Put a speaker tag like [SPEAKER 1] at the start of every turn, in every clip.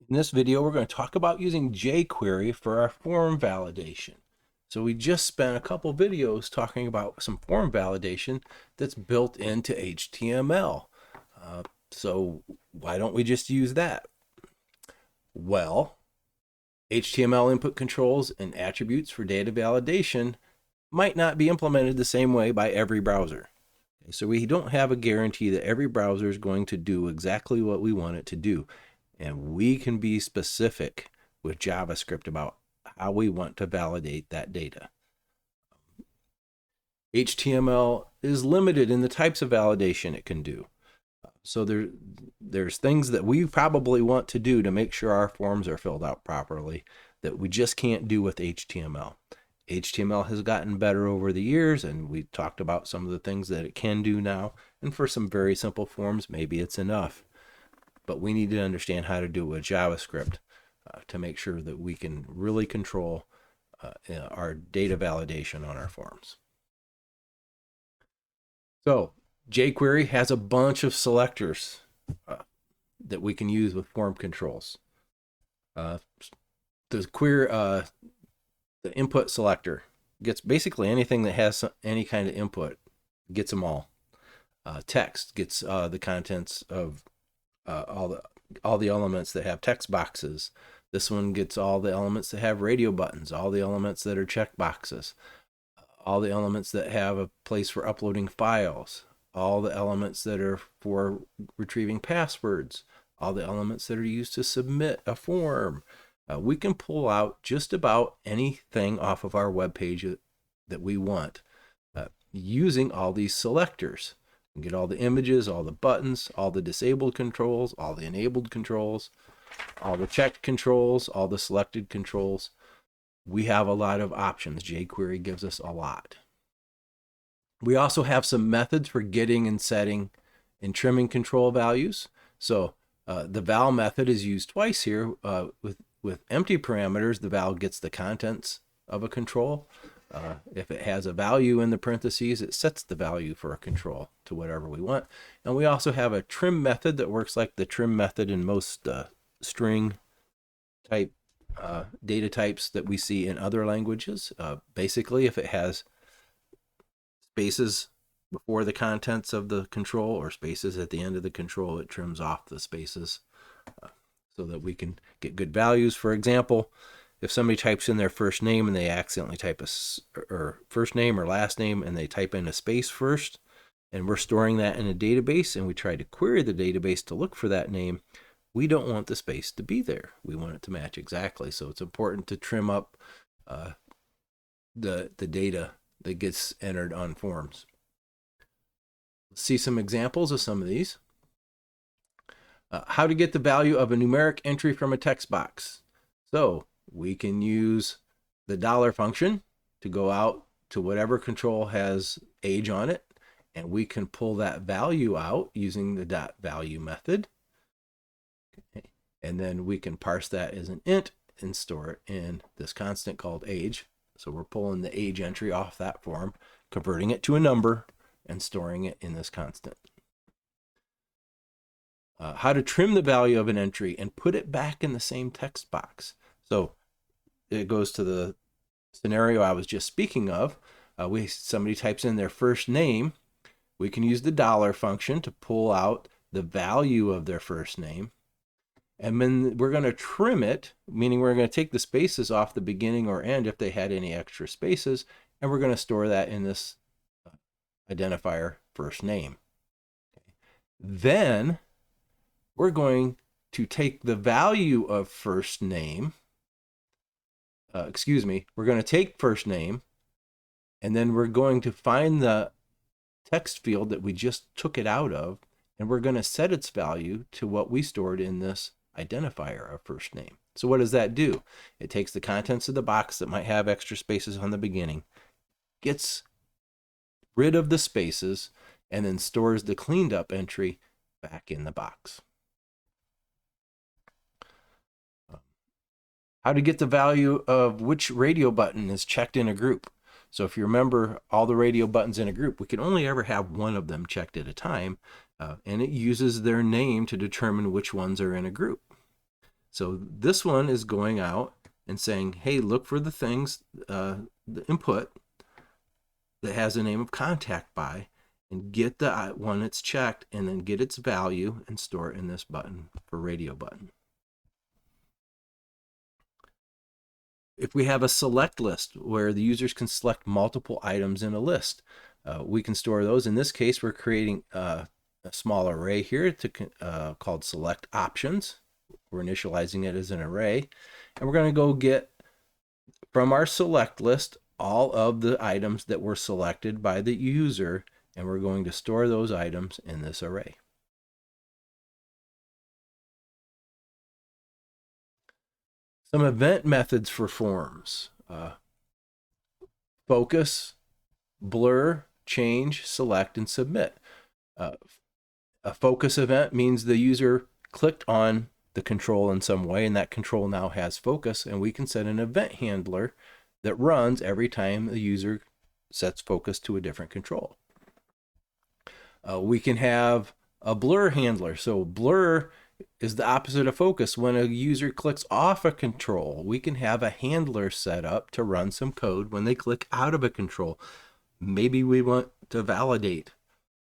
[SPEAKER 1] In this video, we're going to talk about using jQuery for our form validation. So we just spent a couple videos talking about some form validation that's built into HTML. So why don't we just use that? Well, HTML input controls and attributes for data validation might not be implemented the same way by every browser. So we don't have a guarantee that every browser is going to do exactly what we want it to do. And we can be specific with JavaScript about how we want to validate that data. HTML is limited in the types of validation it can do. So there's things that we probably want to do to make sure our forms are filled out properly that we just can't do with HTML. HTML has gotten better over the years, and we talked about some of the things that it can do now. And for some very simple forms, maybe it's enough. But we need to understand how to do it with JavaScript to make sure that we can really control our data validation on our forms. So jQuery has a bunch of selectors that we can use with form controls. The input selector gets basically anything that has any kind of input, gets them all. Text gets the contents of all the elements that have text boxes. This one gets all the elements that have radio buttons, all the elements that are check boxes, all the elements that have a place for uploading files, all the elements that are for retrieving passwords, all the elements that are used to submit a form. We can pull out just about anything off of our web page that we want using all these selectors. You can get all the images, all the buttons, all the disabled controls, all the enabled controls, all the checked controls, all the selected controls. We have a lot of options. jQuery gives us a lot. We also have some methods for getting and setting and trimming control values. So the val method is used twice here. With empty parameters, the val gets the contents of a control. If it has a value in the parentheses, it sets the value for a control to whatever we want. And we also have a trim method that works like the trim method in most string type data types that we see in other languages. Basically, if it has spaces before the contents of the control or spaces at the end of the control, it trims off the spaces so that we can get good values. For example, if somebody types in their first name and they accidentally type or first name or last name and they type in a space first, and we're storing that in a database and we try to query the database to look for that name, we don't want the space to be there. We want it to match exactly. So it's important to trim up the data that gets entered on forms. Let's see some examples of some of these. How to get the value of a numeric entry from a text box. So we can use the dollar function to go out to whatever control has age on it, and we can pull that value out using the .value method. Okay. And then we can parse that as an int and store it in this constant called age. So we're pulling the age entry off that form, converting it to a number, and storing it in this constant. How to trim the value of an entry and put it back in the same text box. So it goes to the scenario I was just speaking of. Somebody types in their first name. We can use the dollar function to pull out the value of their first name. And then we're going to trim it, meaning we're going to take the spaces off the beginning or end if they had any extra spaces, and we're going to store that in this identifier first name. Okay. Then we're going to take the value of first name, we're going to take first name, and then we're going to find the text field that we just took it out of, and we're going to set its value to what we stored in this identifier of first name. So what does that do? It takes the contents of the box that might have extra spaces on the beginning, gets rid of the spaces, and then stores the cleaned up entry back in the box. How to get the value of which radio button is checked in a group. So if you remember all the radio buttons in a group, we can only ever have one of them checked at a time, and it uses their name to determine which ones are in a group. So this one is going out and saying, hey, look for the things, the input that has a name of contact by, and get the one that's checked, and then get its value and store it in this button for radio button. If we have a select list where the users can select multiple items in a list, we can store those. In this case, we're creating a small array here called select options. We're initializing it as an array, and we're going to go get from our select list all of the items that were selected by the user, and we're going to store those items in this array. Some event methods for forms. Focus, blur, change, select, and submit. A focus event means the user clicked on the control in some way, and that control now has focus, and we can set an event handler that runs every time the user sets focus to a different control. We can have a blur handler. So blur is the opposite of focus. When a user clicks off a control, we can have a handler set up to run some code when they click out of a control. Maybe we want to validate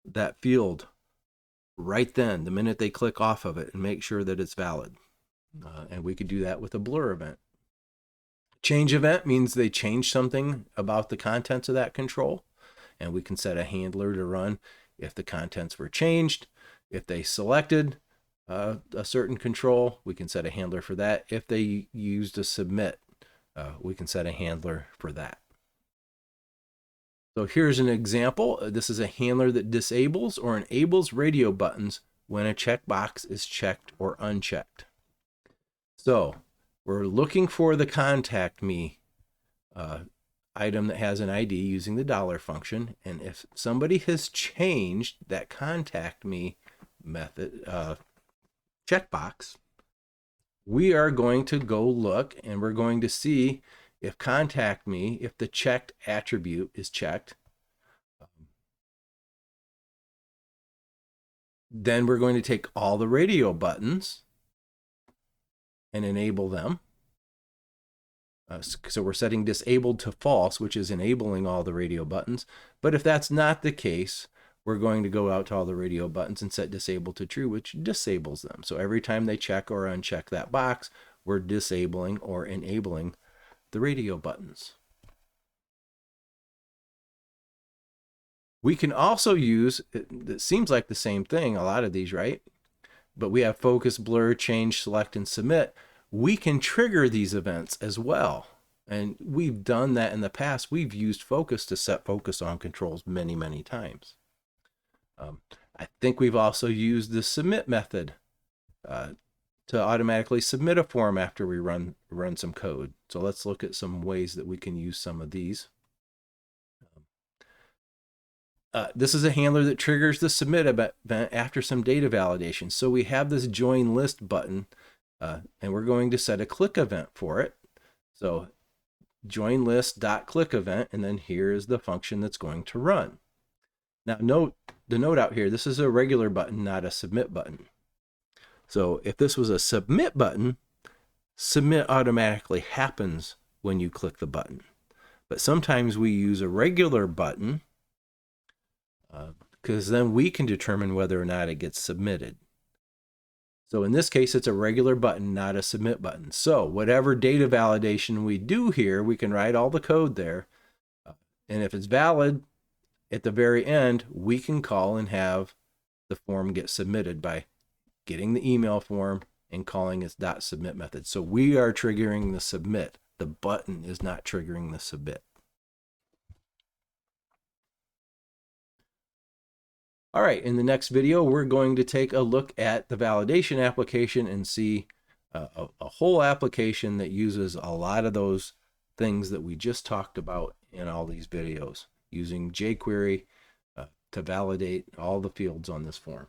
[SPEAKER 1] that field right then, the minute they click off of it, and make sure that it's valid. And we could do that with a blur event. Change event means they change something about the contents of that control, and we can set a handler to run if the contents were changed. If they selected a certain control, we can set a handler for that. If they used a submit, we can set a handler for that. So here's an example. This is a handler that disables or enables radio buttons when a checkbox is checked or unchecked. So we're looking for the contact me item that has an ID using the dollar function. And if somebody has changed that contact me method checkbox, we are going to go look, and we're going to see if contact me, if the checked attribute is checked. Then we're going to take all the radio buttons and enable them. So we're setting disabled to false, which is enabling all the radio buttons. But if that's not the case, we're going to go out to all the radio buttons and set disabled to true, which disables them. So every time they check or uncheck that box, we're disabling or enabling the radio buttons. We can also use, it seems like the same thing, a lot of these, right? But we have focus, blur, change, select, and submit. We can trigger these events as well. And we've done that in the past. We've used focus to set focus on controls many, many times. I think we've also used the submit method to automatically submit a form after we run some code. So let's look at some ways that we can use some of these. This is a handler that triggers the submit event after some data validation. So we have this join list button, and we're going to set a click event for it. So join list.click event, and then here is the function that's going to run. Now note the note out here, this is a regular button, not a submit button. So if this was a submit button, submit automatically happens when you click the button. But sometimes we use a regular button because then we can determine whether or not it gets submitted. So in this case, it's a regular button, not a submit button. So whatever data validation we do here, we can write all the code there. And if it's valid, at the very end, we can call and have the form get submitted by getting the email form and calling its .submit method. So we are triggering the submit. The button is not triggering the submit. All right, in the next video, we're going to take a look at the validation application and see a whole application that uses a lot of those things that we just talked about in all these videos, using jQuery to validate all the fields on this form.